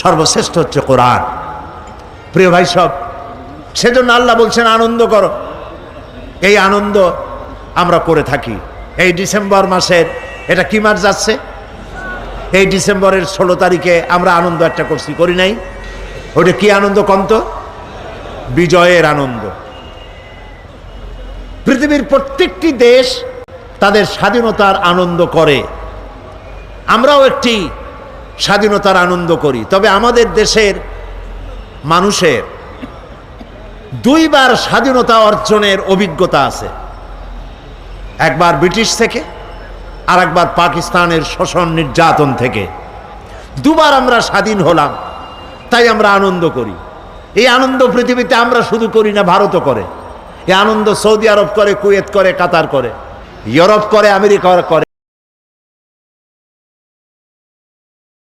সর্বশ্রেষ্ঠ হচ্ছে কোরআন। প্রিয় ভাই সব, সেজন্য আল্লাহ বলছেন আনন্দ করো। এই আনন্দ আমরা করে থাকি। এই ডিসেম্বর মাসের, এটা কি মাস যাচ্ছে, এই ডিসেম্বরের 16 তারিখে আমরা আনন্দ একটা করছি, করি নাই? ওটা কি আনন্দ কন্ত? বিজয়ের আনন্দ। পৃথিবীর প্রত্যেকটি দেশ তাদের স্বাধীনতার আনন্দ করে, আমরাও একটি স্বাধীনতার আনন্দ করি। তবে আমাদের দেশের মানুষের দুইবার স্বাধীনতা অর্জনের অভিজ্ঞতা আছে, একবার ব্রিটিশ থেকে আর একবার পাকিস্তানের শোষণ নির্যাতন থেকে। দুবার আমরা স্বাধীন হলাম, তাই আমরা আনন্দ করি। এই আনন্দ পৃথিবীতে আমরা শুধু করি না, ভারতও করে। এই আনন্দ সৌদি আরব করে, কুয়েত করে, কাতার করে, ইউরোপ করে, আমেরিকা করে।